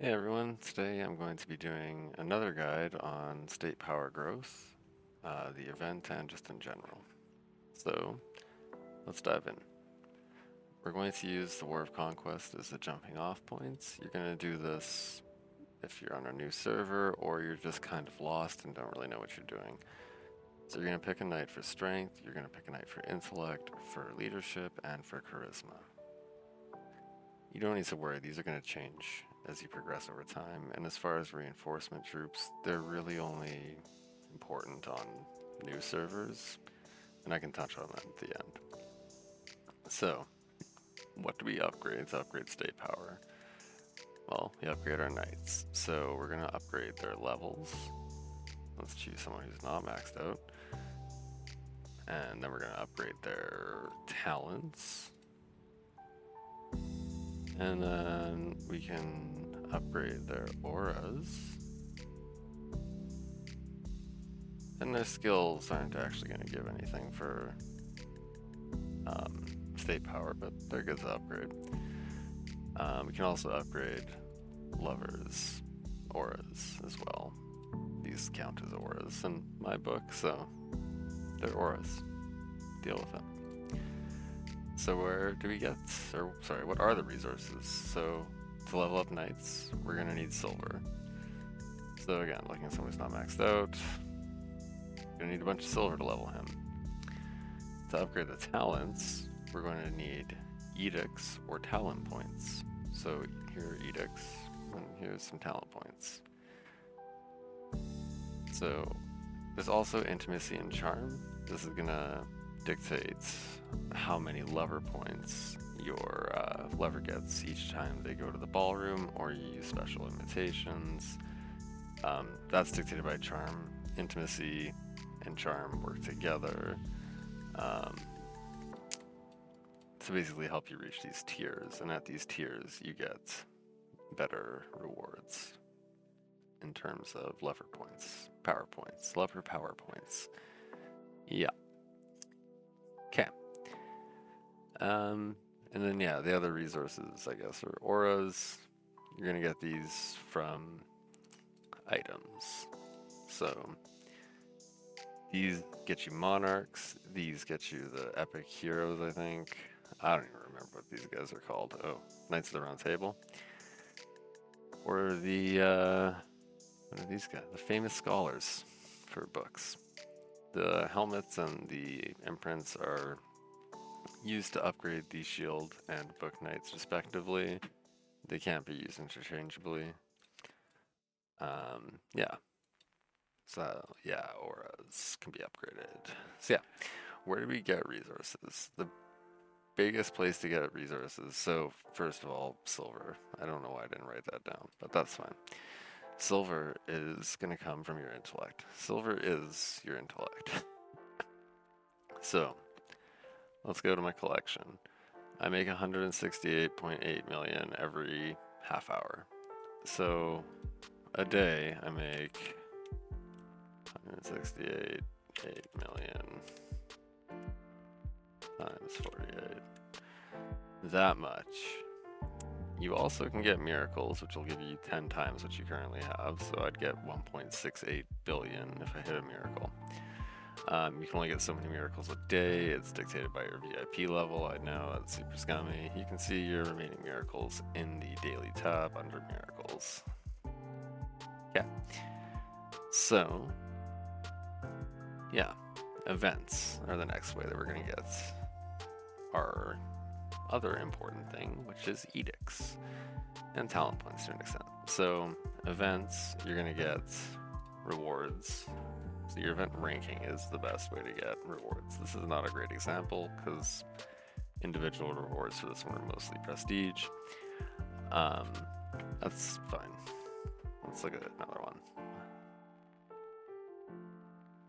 Hey everyone, today I'm going to be doing another guide on state power growth, the event, and just in general. So let's dive in. We're going to use the War of Conquest as the jumping off points. You're going to do this if you're on a new server or you're just kind of lost and don't really know what you're doing. So you're going to pick a knight for strength, you're going to pick a knight for intellect, for leadership, and for charisma. You don't need to worry, these are going to change as you progress over time, and as far as reinforcement troops, they're really only important on new servers, and I can touch on that at the end. So, what do we upgrade to upgrade state power? Well, we upgrade our knights, so we're going to upgrade their levels. Let's choose someone who's not maxed out, and then we're going to upgrade their talents. And then we can upgrade their auras. And their skills aren't actually going to give anything for state power, but they're good to upgrade. We can also upgrade lovers' auras as well. These count as auras in my book, so they're auras. Deal with it. So where do we get, or sorry, what are the resources? So to level up knights, we're going to need silver. So again, looking at someone who's not maxed out, we're going to need a bunch of silver to level him. To upgrade the talents, we're going to need edicts or talent points. So here are edicts, and here's some talent points. So there's also intimacy and charm. This is gonna dictate how many lever points your lever gets each time they go to the ballroom or you use special invitations. That's dictated by charm. Intimacy and charm work together to basically help you reach these tiers, and at these tiers you get better rewards in terms of lever points, power points, lever power points. Yeah. Okay. And then yeah, the other resources I guess are auras. You're gonna get these from items. So these get you monarchs. These get you the epic heroes, I think. I don't even remember what these guys are called. Oh, Knights of the Round Table. Or the, what are these guys? The famous scholars for books. The helmets and the imprints are used to upgrade the shield and book knights respectively. They can't be used interchangeably. Yeah. So yeah, auras can be upgraded. So yeah, where do we get resources? The biggest place to get resources. So first of all, silver. I don't know why I didn't write that down, but that's fine. Silver is going to come from your intellect. Silver is your intellect. So let's go to my collection. I make 168.8 million every half hour. So a day I make 168.8 million times 48. That much. You also can get miracles, which will give you 10 times what you currently have. So I'd get 1.68 billion if I hit a miracle. You can only get so many miracles a day. It's dictated by your VIP level. I know that's super scummy. You can see your remaining miracles in the daily tab under miracles. Okay. So, yeah, events are the next way that we're going to get our other important thing, which is edicts and talent points to an extent. So, events, you're going to get rewards. So your event ranking is the best way to get rewards. This is not a great example because individual rewards for this one are mostly prestige. That's fine. Let's look at another one.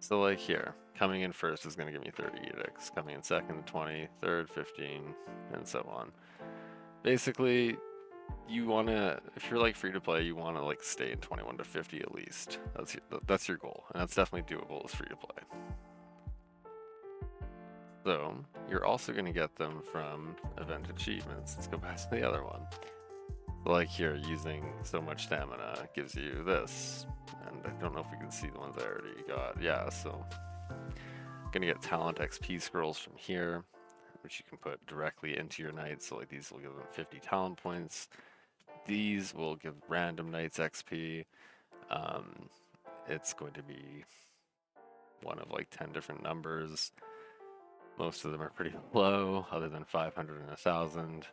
So like here, coming in first is going to give me 30 edicts, coming in second 20, third 15, and so on. Basically, you want to, if you're like free to play, you want to like stay in 21 to 50 at least. That's your goal, and that's definitely doable as free to play. So you're also going to get them from event achievements. Let's go back to the other one. Like here, using so much stamina gives you this. And I don't know if we can see the ones I already got. Yeah, so I'm gonna get talent XP scrolls from here, which you can put directly into your knights. So like these will give them 50 talent points. These will give random knights XP. Um, it's going to be one of like 10 different numbers. Most of them are pretty low, other than 500 and 1,000.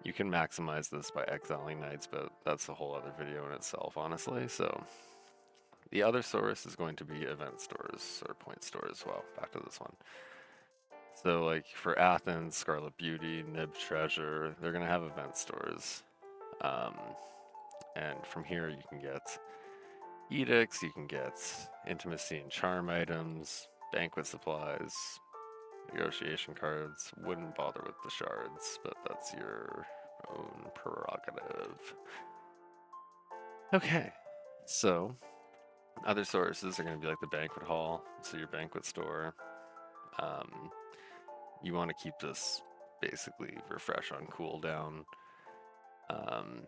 You can maximize this by exiling knights, but that's a whole other video in itself, honestly. So the other source is going to be event stores or point stores. Well, back to this one. So like for Athens, Scarlet Beauty, Nib Treasure, they're gonna have event stores. Um, and from here you can get edicts, you can get intimacy and charm items, banquet supplies, negotiation cards. Wouldn't bother with the shards, but that's your own prerogative. Okay, so other sources are going to be like the banquet hall, so your banquet store. Um, you want to keep this basically refresh on cooldown. Um,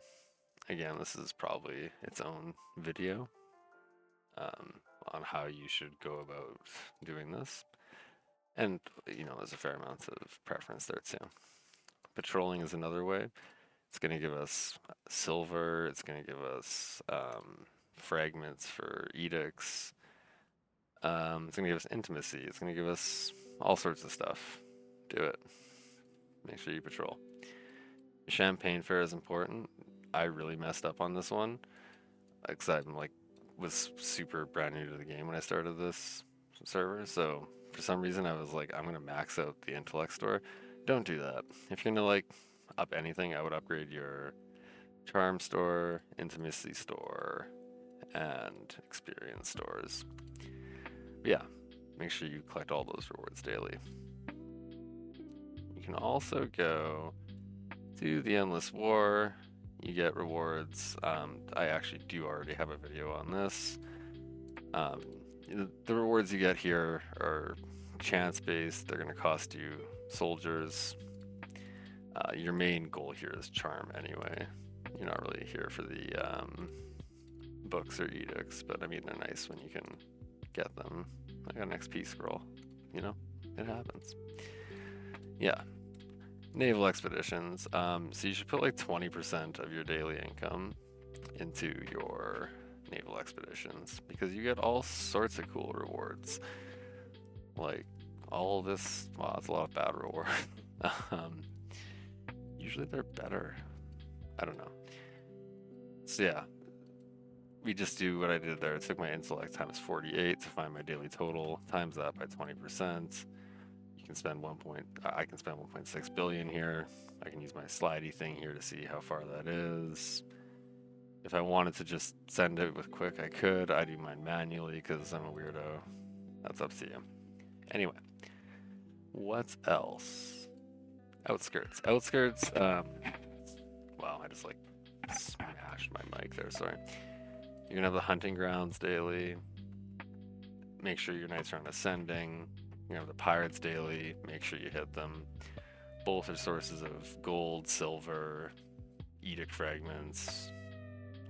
again, this is probably its own video on how you should go about doing this. And, you know, there's a fair amount of preference there too. Patrolling is another way. It's going to give us silver, it's going to give us fragments for edicts, it's going to give us intimacy, it's going to give us all sorts of stuff. Do it. Make sure you patrol. Champagne fair is important. I really messed up on this one because I'm like was super brand new to the game when I started this server, so for some reason I was like, I'm gonna max out the intellect store. Don't do that. If you're gonna like up anything, I would upgrade your charm store, intimacy store, and experience stores. But yeah, make sure you collect all those rewards daily. You can also go to the Endless War. You get rewards. I actually do already have a video on this. The rewards you get here are chance-based. They're going to cost you soldiers. Your main goal here is charm anyway. You're not really here for the books or edicts, but I mean, they're nice when you can get them. I got an XP scroll, you know? It happens. Yeah. Naval expeditions. So you should put like 20% of your daily income into your naval expeditions because you get all sorts of cool rewards. Like all this, wow, it's a lot of bad reward. Usually they're better. I don't know. So yeah, we just do what I did there. I took my intellect times 48 to find my daily total, times that by 20%. You can spend I can spend 1.6 billion here. I can use my slidey thing here to see how far that is. If I wanted to just send it with quick, I could. I do mine manually because I'm a weirdo. That's up to you. Anyway, what else? Outskirts. Outskirts, wow, I just like smashed my mic there, sorry. You're gonna have the hunting grounds daily. Make sure your knights are on ascending. You're gonna have the pirates daily. Make sure you hit them. Both are sources of gold, silver, edict fragments,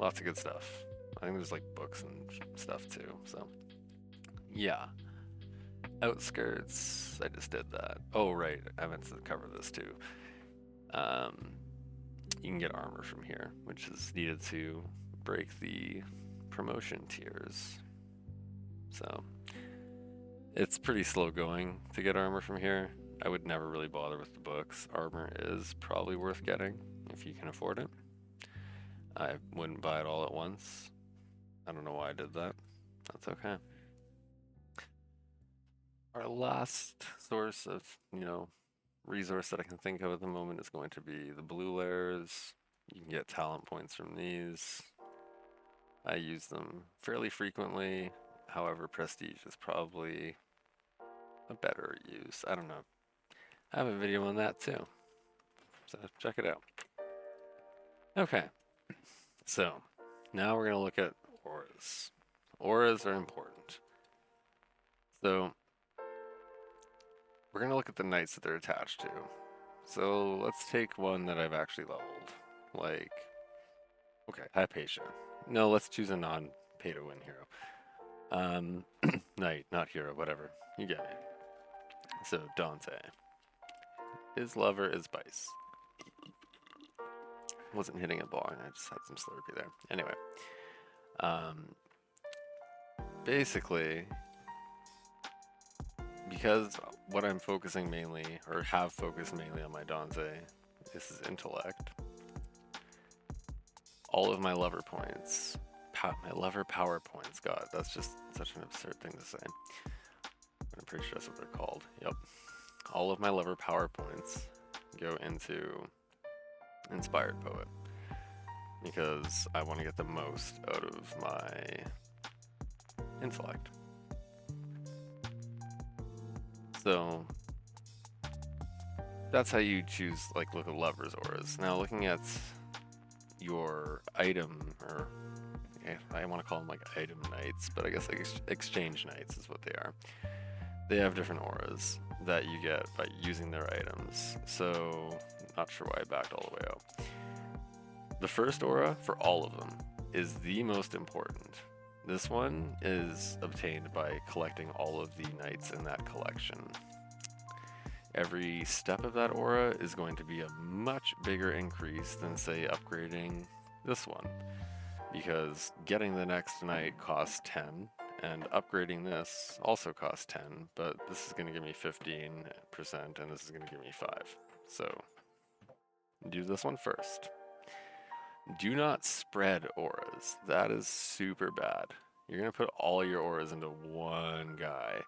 lots of good stuff. I think there's like books and stuff too, so yeah. Outskirts, I just did that. Oh right, I meant to cover this too. You can get armor from here, which is needed to break the promotion tiers. So it's pretty slow going to get armor from here. I would never really bother with the books. Armor is probably worth getting if you can afford it. I wouldn't buy it all at once. I don't know why I did that. That's okay. Our last source of, resource that I can think of at the moment is going to be the blue layers. You can get talent points from these. I use them fairly frequently. However, prestige is probably a better use. I don't know. I have a video on that too. So check it out. Okay. So now we're going to look at auras. Auras are important. So we're going to look at the knights that they're attached to. So let's take one that I've actually leveled, like Okay, Hypatia. No, let's choose a non-pay-to-win hero. Knight, not hero, whatever. You get me. So, Dante. His lover is Bice. Wasn't hitting it long, I just had some Slurpee there. Anyway. Basically, because what I'm focusing mainly, or have focused mainly on my Dante, this is intellect. All of my lever points, my lever power points, God, that's just such an absurd thing to say. But I'm pretty sure that's what they're called. Yep. All of my lever power points go into Inspired Poet because I want to get the most out of my intellect. So that's how you choose, like, look at levers auras. Now looking at your item, or I want to call them like item knights, but I guess like exchange knights is what they are. They have different auras that you get by using their items. So not sure why I backed all the way out. The first aura for all of them is the most important. This one is obtained by collecting all of the knights in that collection. Every step of that aura is going to be a much bigger increase than, say, upgrading this one. Because getting the next knight costs 10, and upgrading this also costs 10, but this is going to give me 15%, and this is going to give me 5. So, do this one first. Do not spread auras. That is super bad. You're going to put all your auras into one guy,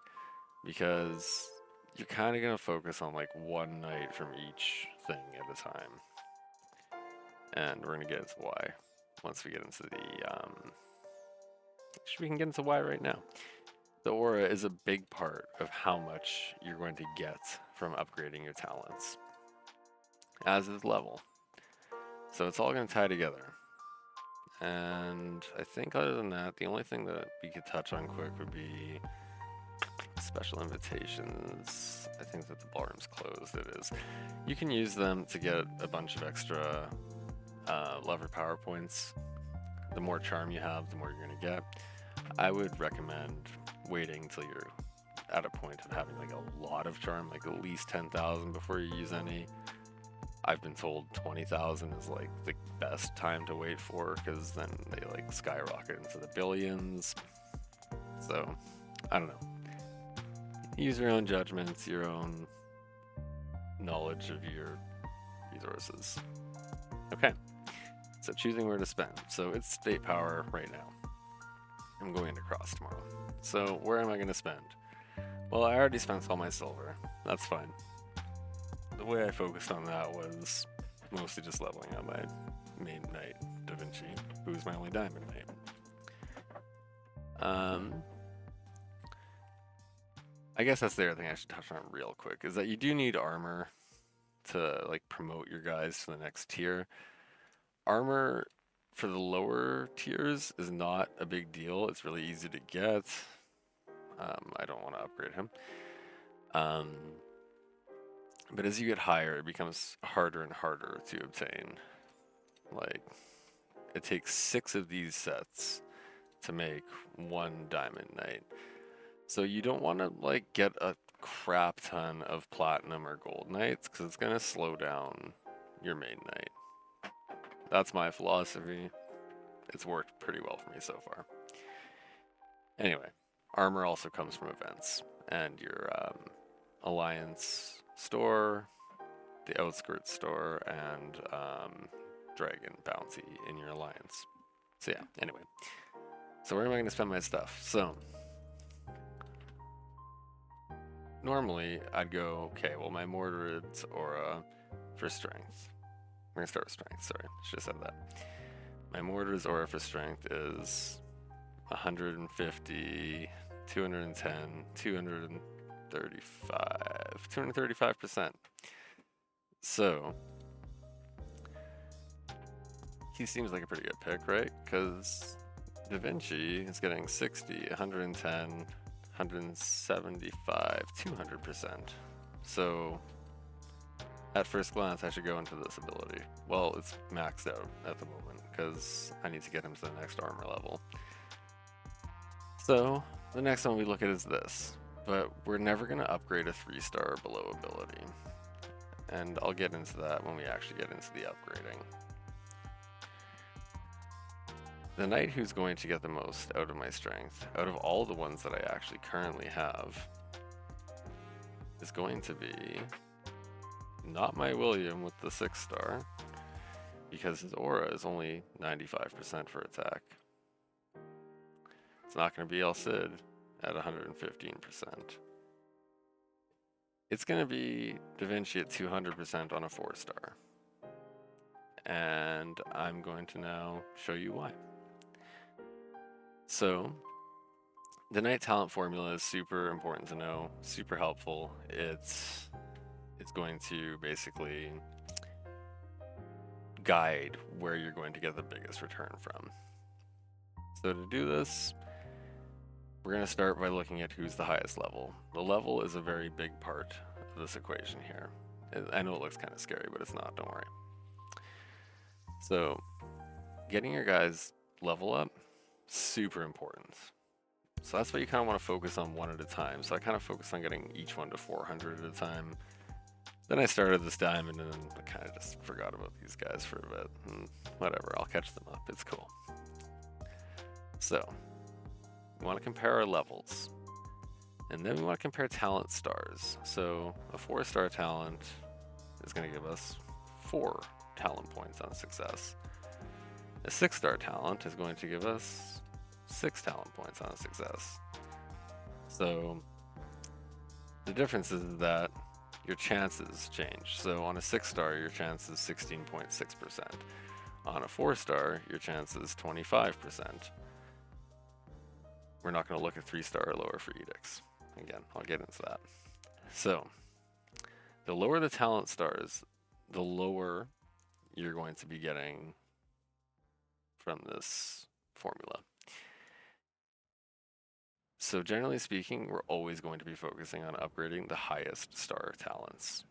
because you're kind of going to focus on like one knight from each thing at a time. And we're going to get into why once we get into the, actually we can get into why right now. The aura is a big part of how much you're going to get from upgrading your talents, as is level. So it's all going to tie together. And I think other than that, the only thing that we could touch on quick would be special invitations. I think that the ballroom's closed. It is. You can use them to get a bunch of extra lever power points. The more charm you have, the more you're going to get. I would recommend waiting until you're at a point of having like a lot of charm, like at least 10,000 before you use any. I've been told 20,000 is like the best time to wait for, because then they like skyrocket into the billions. So, I don't know. Use your own judgments, your own knowledge of your resources. Okay, so choosing where to spend. So it's state power right now. I'm going to cross tomorrow. So where am I going to spend? Well, I already spent all my silver. That's fine. The way I focused on that was mostly just leveling up my main knight, Da Vinci, who's my only diamond knight. I guess that's the other thing I should touch on real quick, is that you do need armor to like promote your guys to the next tier. Armor for the lower tiers is not a big deal. It's really easy to get. I don't want to upgrade him. But as you get higher, it becomes harder and harder to obtain. Like, it takes 6 of these sets to make 1 diamond knight. So you don't want to like get a crap ton of platinum or gold knights, because it's going to slow down your main knight. That's my philosophy. It's worked pretty well for me so far. Anyway, armor also comes from events, and your Alliance store, the Outskirts store, and Dragon Bounty in your Alliance. So yeah, anyway. So where am I going to spend my stuff? So, normally I'd go, okay, well my Mordred's aura for strength. We're going to start with strength, sorry, should have said that. My Mordred's aura for strength is 150, 210, 235%. So, he seems like a pretty good pick, right? Because Da Vinci is getting 60, 110, 175, 200%. So, at first glance, I should go into this ability. Well, it's maxed out at the moment because I need to get him to the next armor level. So the next one we look at is this, but we're never going to upgrade a 3-star or below ability. And I'll get into that when we actually get into the upgrading. The knight who's going to get the most out of my strength, out of all the ones that I actually currently have, is going to be not my William with the 6-star, because his aura is only 95% for attack. It's not going to be El Cid at 115%. It's going to be Da Vinci at 200% on a 4-star. And I'm going to now show you why. So, the Knight talent formula is super important to know, super helpful. It's going to basically guide where you're going to get the biggest return from. So to do this, we're going to start by looking at who's the highest level. The level is a very big part of this equation here. I know it looks kind of scary, but it's not, don't worry. So getting your guys level up, super important. So that's what you kind of want to focus on one at a time. So I kind of focused on getting each one to 400 at a time. Then I started this diamond and then I kind of just forgot about these guys for a bit. And whatever, I'll catch them up, it's cool. So, we want to compare our levels. And then we want to compare talent stars. So, a 4-star talent is going to give us 4 talent points on success. A 6-star talent is going to give us 6 talent points on success. So, the difference is that your chances change. So on a 6-star, your chance is 16.6%. On a 4-star, your chance is 25%. We're not going to look at 3-star or lower for edicts. Again, I'll get into that. So, the lower the talent stars, the lower you're going to be getting from this formula. So generally speaking, we're always going to be focusing on upgrading the highest star talents,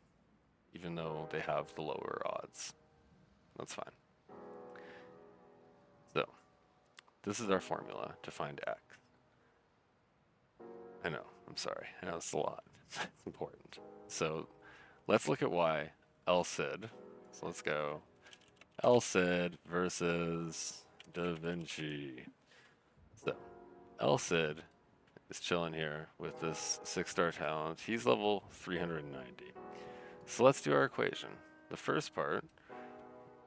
even though they have the lower odds. That's fine. So, this is our formula to find X. I know, I'm sorry, I know it's a lot. It's important. So, let's look at Y, El Cid. So let's go El Cid versus Da Vinci. So, El Cid is chilling here with this 6-star talent. He's level 390. So let's do our equation. The first part,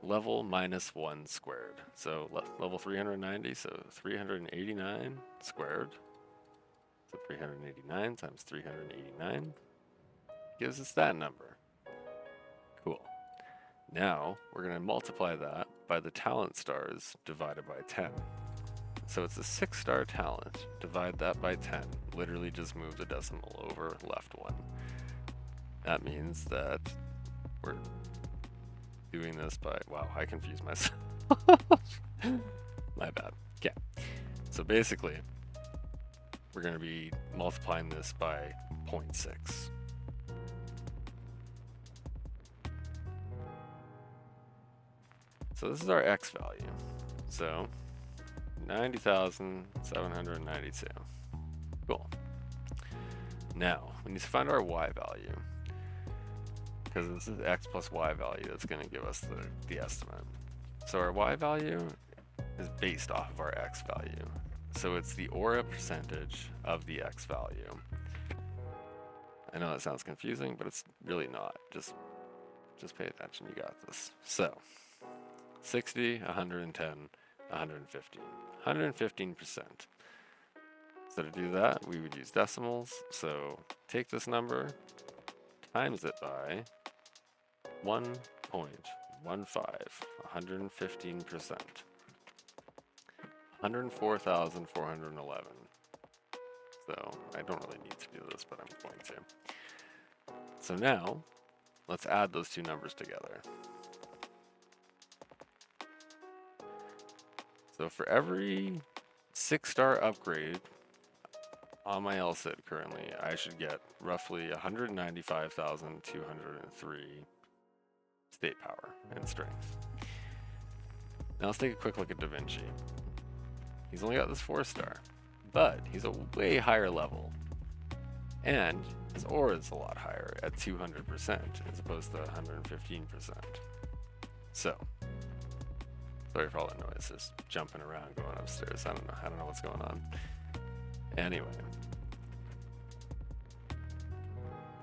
level minus 1 squared. So level 390, so 389 squared. So 389 times 389 gives us that number. Cool. Now we're going to multiply that by the talent stars divided by 10. So it's a 6-star talent. Divide that by 10. Literally just move the decimal over, left 1. That means that we're doing this by... Wow, I confused myself. My bad. Okay. So basically, we're going to be multiplying this by 0.6. So this is our X value. So 90,792. Cool. Now, we need to find our Y value, because this is X plus Y value that's going to give us the estimate. So our Y value is based off of our X value. So it's the aura percentage of the X value. I know that sounds confusing, but it's really not. Just pay attention, you got this. So, 60, 110, 115. 115%. So to do that, we would use decimals. So take this number, times it by 1.15, 115%. 104,411. So I don't really need to do this, but I'm going to. So now, let's add those two numbers together. So for every 6-star upgrade on my El Cid currently, I should get roughly 195,203 state power and strength. Now let's take a quick look at Da Vinci. He's only got this 4-star, but he's a way higher level. And his aura is a lot higher at 200% as opposed to 115%. So, sorry for all that noise, just jumping around, going upstairs. I don't know what's going on. Anyway,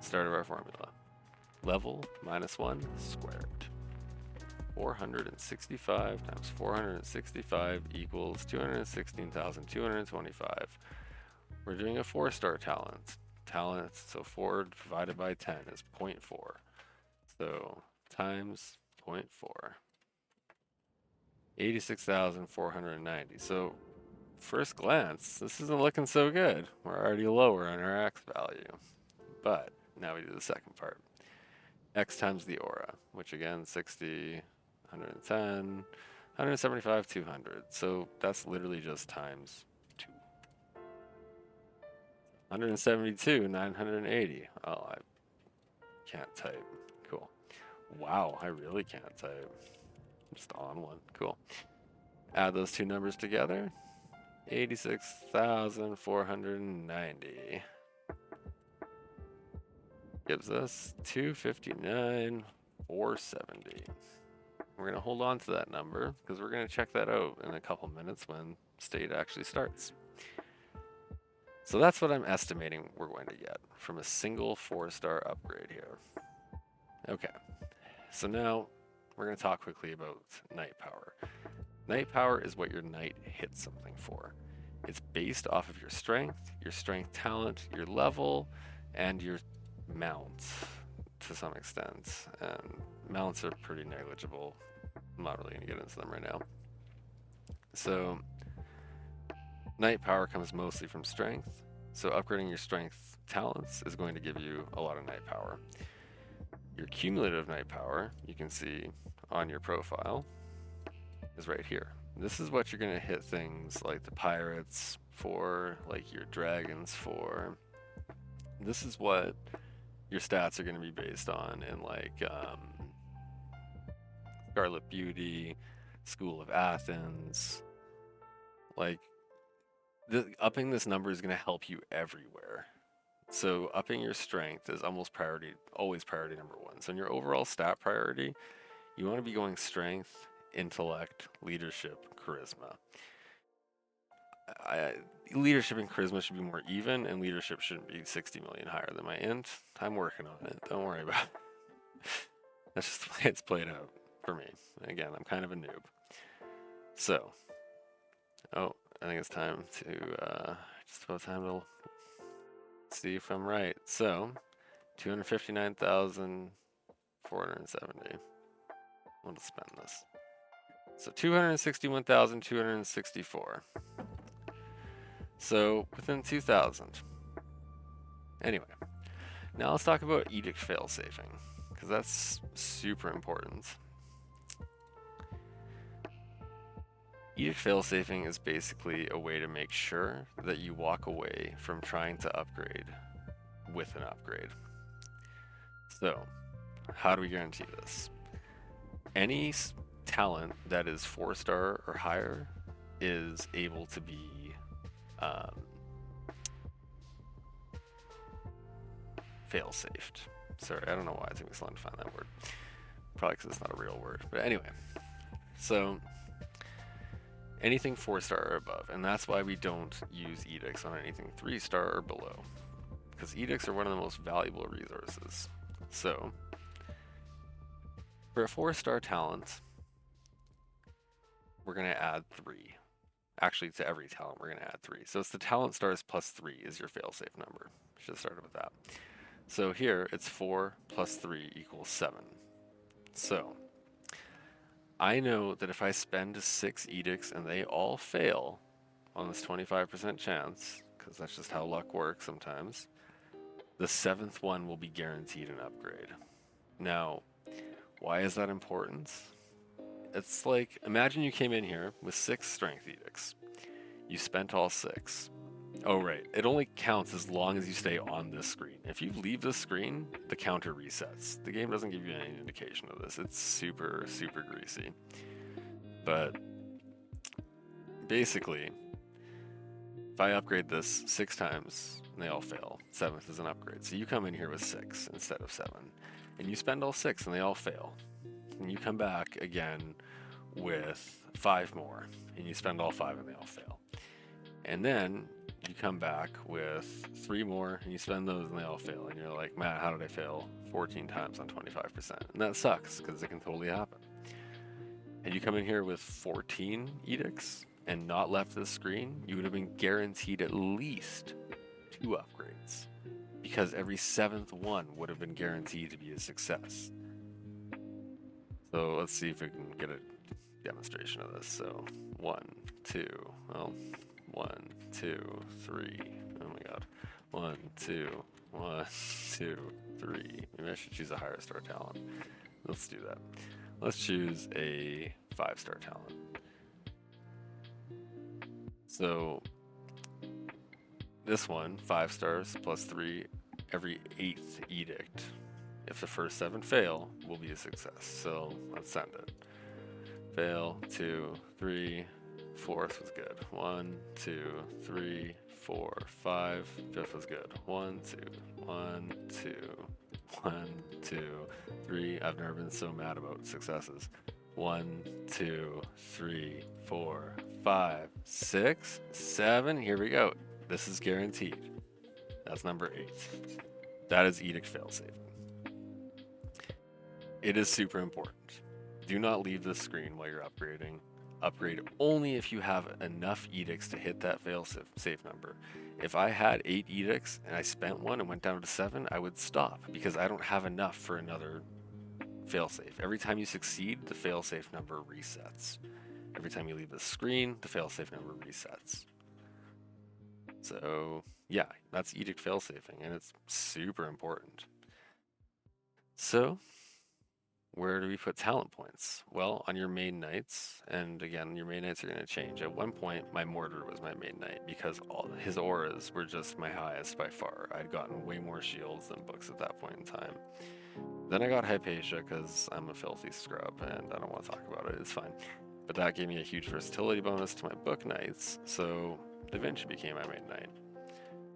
start of our formula. Level minus 1 squared. 465 times 465 equals 216,225. We're doing a 4-star talent. So 4 divided by 10 is 0.4. So times 0.4. 86,490. So first glance, this isn't looking so good. We're already lower on our x value. But now we do the second part. X times the aura, which again, 60, 110, 175, 200. So that's literally just times 2. 172, 980. Oh, I can't type. Cool. Wow, I really can't type. Just on one. Cool. Add those two numbers together. 86,490. Gives us 259,470. We're going to hold on to that number because we're going to check that out in a couple minutes when state actually starts. So that's what I'm estimating we're going to get from a single 4-star upgrade here. Okay, so now we're going to talk quickly about Knight Power. Knight Power is what your Knight hits something for. It's based off of your strength talent, your level, and your mounts to some extent. And mounts are pretty negligible. I'm not really going to get into them right now. So Knight Power comes mostly from strength. So upgrading your strength talents is going to give you a lot of Knight Power. Your cumulative Knight Power, you can see on your profile, is right here. This is what you're going to hit things like the pirates for, like your dragons for. This is what your stats are going to be based on in like Scarlet Beauty, School of Athens. Like, upping this number is going to help you everywhere. So upping your strength is always priority number 1. So in your overall stat priority, you want to be going strength, intellect, leadership, charisma. Leadership and charisma should be more even, and leadership shouldn't be 60 million higher than my int. I'm working on it. Don't worry about it. That's just the way it's played out for me. Again, I'm kind of a noob. So, I think it's time to, just about time to see if I'm right. So, 259,470. I'll just spend this. So 261,264. So within 2,000. Anyway, now let's talk about edict failsafing, because that's super important. Edict failsafing is basically a way to make sure that you walk away from trying to upgrade with an upgrade. So, how do we guarantee this? Any talent that is 4-star or higher is able to be fail-safed. Sorry, I don't know why it took me so long to find that word. Probably because it's not a real word. But anyway, so anything 4-star or above, and that's why we don't use edicts on anything 3-star or below, because edicts are one of the most valuable resources. So for a 4-star talent, we're going to add 3. Actually, to every talent, we're going to add 3. So it's the talent stars plus 3 is your failsafe number. Should have started with that. So here, it's 4 plus 3 equals 7. So I know that if I spend 6 edicts and they all fail on this 25% chance, because that's just how luck works sometimes, the 7th one will be guaranteed an upgrade. Now, why is that important? It's like, imagine you came in here with 6 strength edicts. You spent all 6. Oh, right. It only counts as long as you stay on this screen. If you leave this screen, the counter resets. The game doesn't give you any indication of this. It's super, super greasy. But basically, if I upgrade this 6 times and they all fail, 7th is an upgrade. So you come in here with 6 instead of 7, and you spend all 6 and they all fail. And you come back again with 5 more, and you spend all 5 and they all fail. And then you come back with 3 more and you spend those and they all fail. And you're like, Matt, how did I fail 14 times on 25%? And that sucks because it can totally happen. And you come in here with 14 edicts and not left this screen, you would have been guaranteed at least 2 upgrades, because every 7th one would have been guaranteed to be a success. So let's see if we can get a demonstration of this. So 1, 2, well, 1, 2, 3. Oh my god. 1, 2, 1, 2, 3. Maybe I should choose a higher star talent. Let's do that. Let's choose a 5-star talent. So this one, 5 stars plus 3 every 8th edict. If the first 7 fail, will be a success. So let's send it. Fail, 2, 3, 4th was good. 1, 2, 3, 4, 5. 5th was good. 1, 2, 1, 2, 1, 2, 3. I've never been so mad about successes. 1, 2, 3, 4, 5, 6, 7. Here we go. This is guaranteed. That's number 8. That is edict failsafe. It is super important. Do not leave this screen while you're upgrading. Upgrade only if you have enough edicts to hit that fail-safe number. If I had 8 edicts and I spent one and went down to 7, I would stop because I don't have enough for another fail-safe. Every time you succeed, the fail-safe number resets. Every time you leave the screen, the fail-safe number resets. So yeah, that's edict fail-safing, and it's super important. So where do we put talent points? Well, on your main knights, and again, your main knights are going to change. At one point, my mortar was my main knight because all his auras were just my highest by far. I'd gotten way more shields than books at that point in time. Then I got Hypatia because I'm a filthy scrub and I don't want to talk about it, it's fine. But that gave me a huge versatility bonus to my book knights, so Da Vinci became my main knight.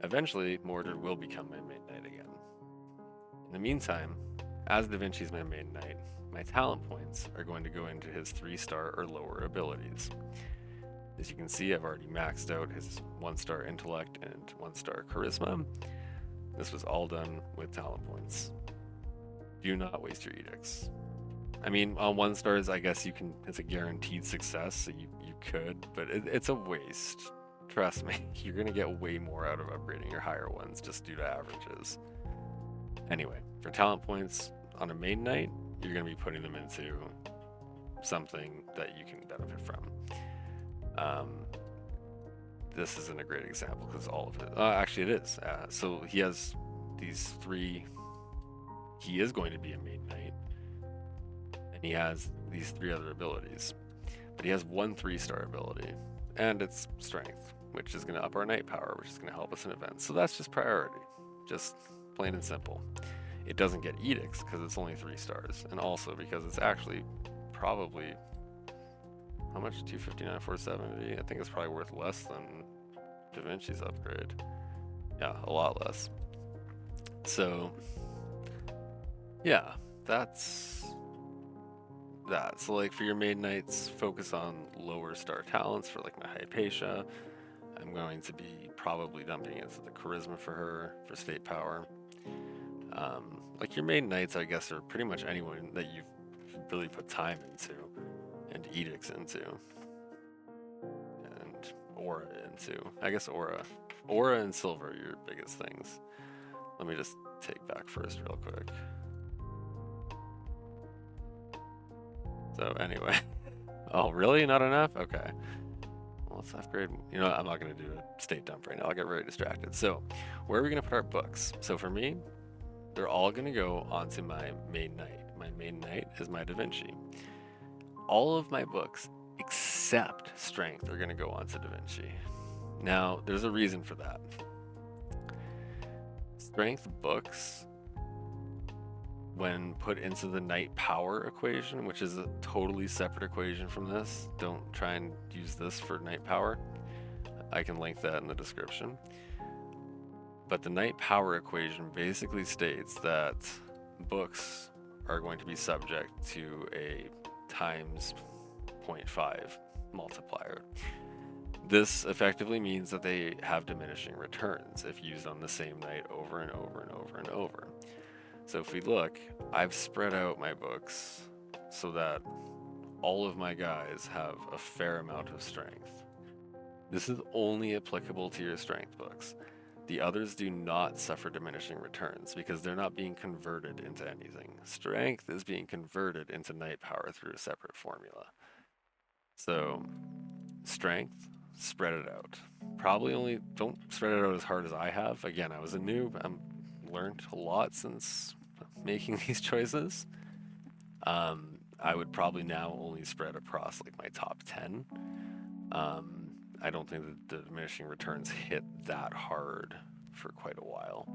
Eventually, Mortar will become my main knight again. In the meantime, as Da Vinci's my main knight, my talent points are going to go into his 3-star or lower abilities. As you can see, I've already maxed out his 1-star intellect and 1-star charisma. This was all done with talent points. Do not waste your edicts. I mean, on 1-stars, I guess you can, it's a guaranteed success, so you could, but it's a waste. Trust me, you're gonna get way more out of upgrading your higher ones just due to averages. Anyway, for talent points on a main knight, you're going to be putting them into something that you can benefit from. This isn't a great example because all of it, actually it is. So he has these 3, he is going to be a main knight, and he has these 3 other abilities, but he has 1 3-star ability, and it's strength, which is going to up our knight power, which is going to help us in events. So that's just priority, just plain and simple. It doesn't get edicts because it's only 3 stars, and also because it's actually probably, how much? 259, 470? I think it's probably worth less than Da Vinci's upgrade. Yeah, a lot less. So yeah, that's that. So like for your main knights, focus on lower star talents. For like my Hypatia, I'm going to be probably dumping into the charisma for her for state power. Like your main knights, I guess, are pretty much anyone that you've really put time into and edicts into and aura into. I guess aura and silver are your biggest things. Let me just take back first real quick. So anyway, oh really? Not enough? Okay. Well, let's upgrade. You know what? I'm not going to do a state dump right now. I'll get very distracted. So where are we going to put our books? So for me, they're all going to go onto my main knight. My main knight is my Da Vinci. All of my books, except strength, are going to go onto Da Vinci. Now, there's a reason for that. Strength books, when put into the knight power equation, which is a totally separate equation from this, don't try and use this for knight power. I can link that in the description. But the knight power equation basically states that books are going to be subject to a times 0.5 multiplier. This effectively means that they have diminishing returns if used on the same knight over and over and over and over. So if we look, I've spread out my books so that all of my guys have a fair amount of strength. This is only applicable to your strength books. The others do not suffer diminishing returns because they're not being converted into anything. Strength is being converted into knight power through a separate formula. So strength, spread it out. Probably only, don't spread it out as hard as I have. Again, I was a noob. I've learned a lot since making these choices. I would probably now only spread across like my top 10. I don't think that the diminishing returns hit that hard for quite a while.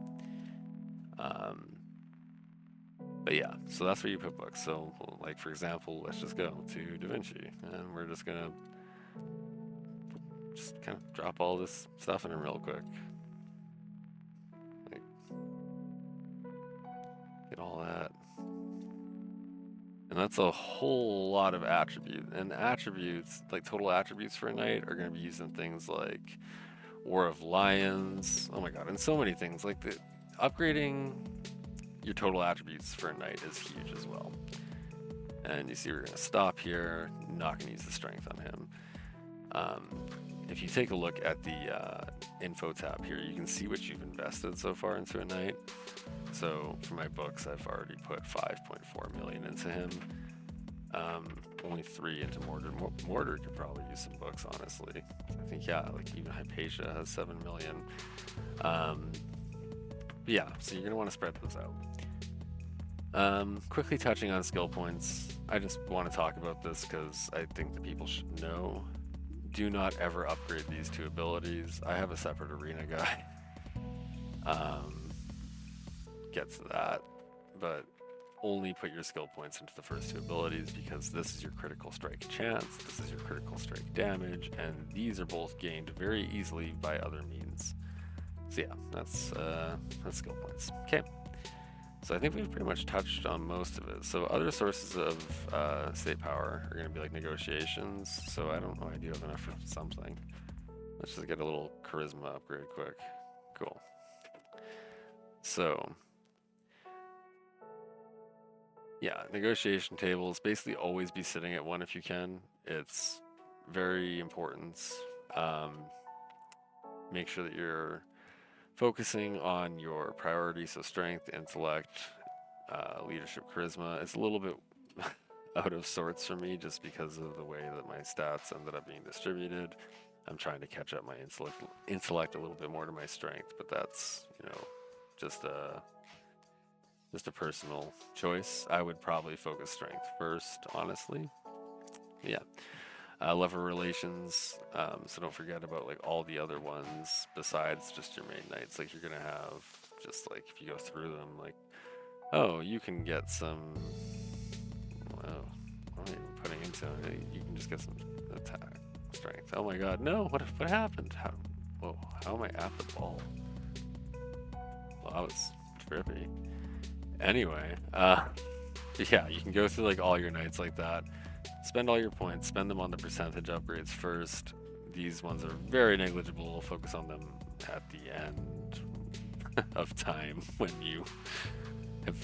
But yeah, so that's where you put books. So like for example, let's just go to Da Vinci and we're just gonna just kind of drop all this stuff in it real quick. Like, get all that. And that's a whole lot of attributes. And attributes, like total attributes for a knight, are going to be used in things like War of Lions. Oh my god, and so many things. Like upgrading your total attributes for a knight is huge as well. And you see we're going to stop here. Not going to use the strength on him. If you take a look at the info tab here, you can see what you've invested so far into a knight. So for my books, I've already put 5.4 million into him. Only 3 into Mordred. Mordred could probably use some books, honestly. I think, yeah, like even Hypatia has 7 million. Yeah, so you're going to want to spread those out. Quickly touching on skill points, I just want to talk about this because I think that people should know. Do not ever upgrade these 2 abilities. I have a separate arena guy. Get to that, but only put your skill points into the first 2 abilities because this is your critical strike chance, this is your critical strike damage, and these are both gained very easily by other means. So yeah, that's skill points. Okay. So I think we've pretty much touched on most of it. So other sources of state power are going to be like negotiations. So I don't know, I do have enough for something. Let's just get a little charisma upgrade quick. Cool. So yeah, negotiation tables, basically always be sitting at 1 if you can. It's very important. Make sure that you're focusing on your priorities, so strength, intellect, leadership, charisma. It's a little bit out of sorts for me just because of the way that my stats ended up being distributed. I'm trying to catch up my intellect a little bit more to my strength, but that's, you know, just a personal choice. I would probably focus strength first, honestly. Yeah. Lover relations, so don't forget about like all the other ones besides just your main knights. Like you're gonna have just like, if you go through them, like, oh, you can get some, well, what am I even putting into it? You can just get some attack strength. Oh my god, no, what happened? How am I at the ball? Well, that was trippy. Anyway, yeah, you can go through like all your knights like that. Spend all your points, spend them on the percentage upgrades first. These ones are very negligible. Focus on them at the end of time when you have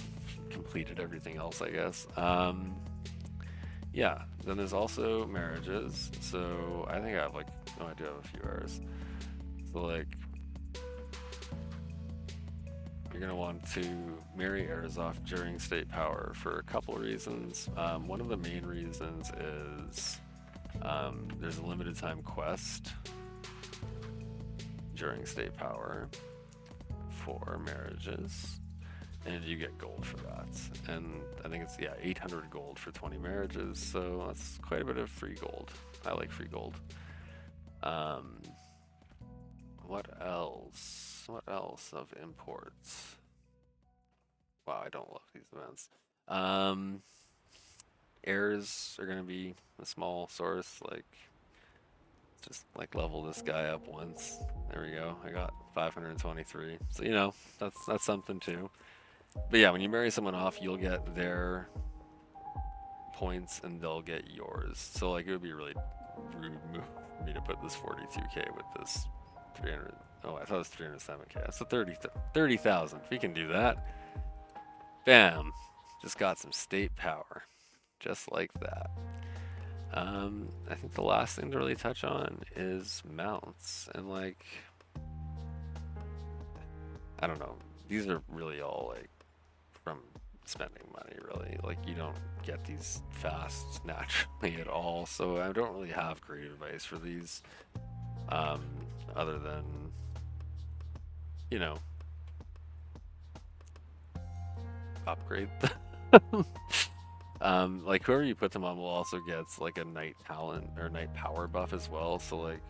completed everything else, I guess. Yeah, then there's also marriages. So I think I have like, oh, I do have a few errors. So like, you're going to want to marry Arzov during state power for a couple reasons. One of the main reasons is there's a limited time quest during state power for marriages, and you get gold for that. And I think it's, yeah, 800 gold for 20 marriages, so that's quite a bit of free gold. I like free gold. what else? What else of imports? Wow, I don't love these events. Um, Heirs are gonna be a small source, like just like level this guy up once. There we go. I got 523. So you know, that's something too. But yeah, when you marry someone off, you'll get their points and they'll get yours. So like it would be really rude move for me to put this 42k with this 300. Oh, I thought it was 307k. That's a 30,000. If we can do that, bam, just got some state power, just like that. I think the last thing to really touch on is mounts and like, I don't know. These are really all like from spending money, really. Like you don't get these fast naturally at all. So I don't really have great advice for these, other than, you know, upgrade them. Like whoever you put them on will also gets like a night talent or night power buff as well. So like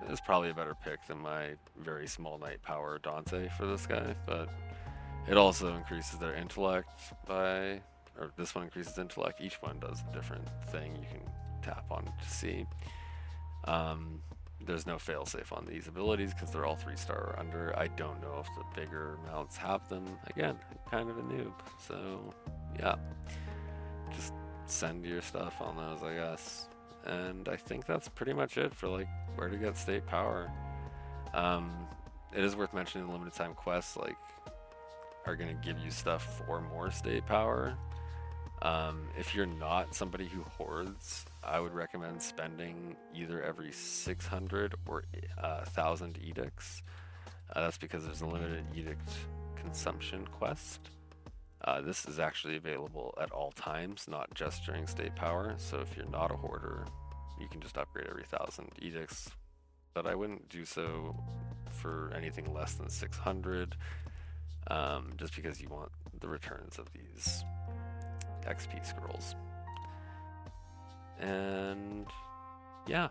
it's probably a better pick than my very small night power Dante for this guy, but it also increases their intellect by, or this one increases intellect. Each one does a different thing you can tap on to see. There's no failsafe on these abilities because they're all 3-star or under. I don't know if the bigger mounts have them. Again, I'm kind of a noob, so yeah. Just send your stuff on those, I guess. And I think that's pretty much it for like where to get state power. It is worth mentioning the limited time quests like are gonna give you stuff for more state power. If you're not somebody who hoards, I would recommend spending either every 600 or 1,000 edicts. That's because there's a limited edict consumption quest. This is actually available at all times, not just during state power. So if you're not a hoarder, you can just upgrade every 1,000 edicts. But I wouldn't do so for anything less than 600, just because you want the returns of these XP scrolls. And yeah,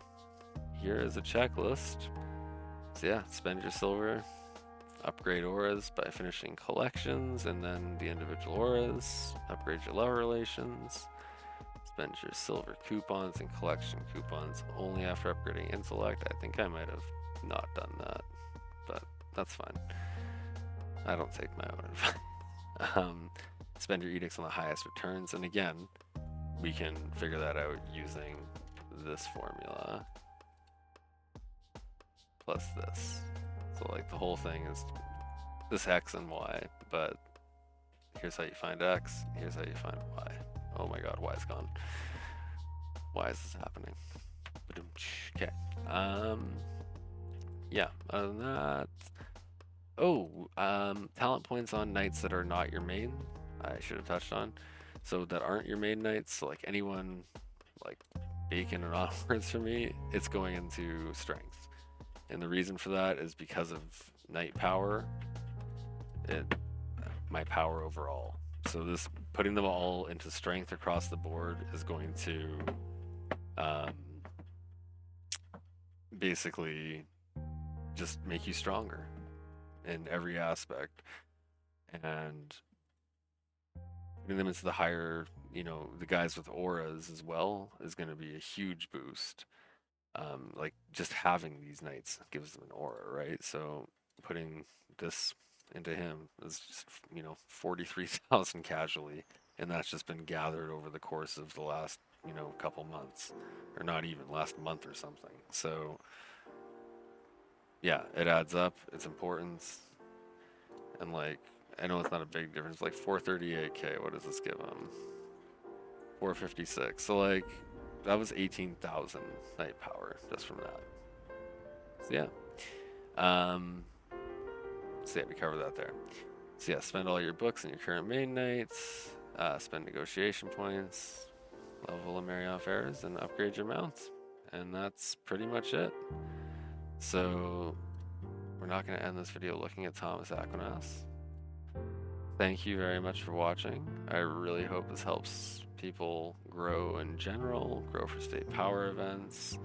here is a checklist. So yeah, spend your silver, upgrade auras by finishing collections and then the individual auras, upgrade your love relations, spend your silver coupons and collection coupons only after upgrading intellect. I think I might have not done that, but that's fine. I don't take my own advice. Spend your edicts on the highest returns, and again, we can figure that out using this formula plus this. So like the whole thing is this X and Y, but here's how you find X, here's how you find Y. Oh my god, Y's gone. Why is this happening? Okay. Yeah, other than that. Oh, talent points on knights that are not your main, I should have touched on. So that aren't your main knights, so like anyone like Bacon and onwards for me, it's going into strength. And the reason for that is because of knight power, my power overall. So this putting them all into strength across the board is going to basically just make you stronger in every aspect. And putting them into the higher, you know, the guys with auras as well is going to be a huge boost. Like just having these knights gives them an aura, right? So putting this into him is just, you know, 43,000 casually, and that's just been gathered over the course of the last, you know, couple months, or not even last month or something. So yeah, it adds up. It's important, and like I know it's not a big difference. Like 438k, what does this give him? 456. So like that was 18,000 night power just from that. So yeah. So yeah, we covered that there. So yeah, spend all your books and your current main knights, spend negotiation points, level a Marioff heirs, and upgrade your mounts. And that's pretty much it. So we're not going to end this video looking at Thomas Aquinas. Thank you very much for watching. I really hope this helps people grow in general, grow for state power events.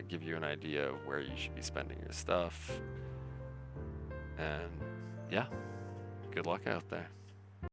give you an idea of where you should be spending your stuff. And yeah, good luck out there.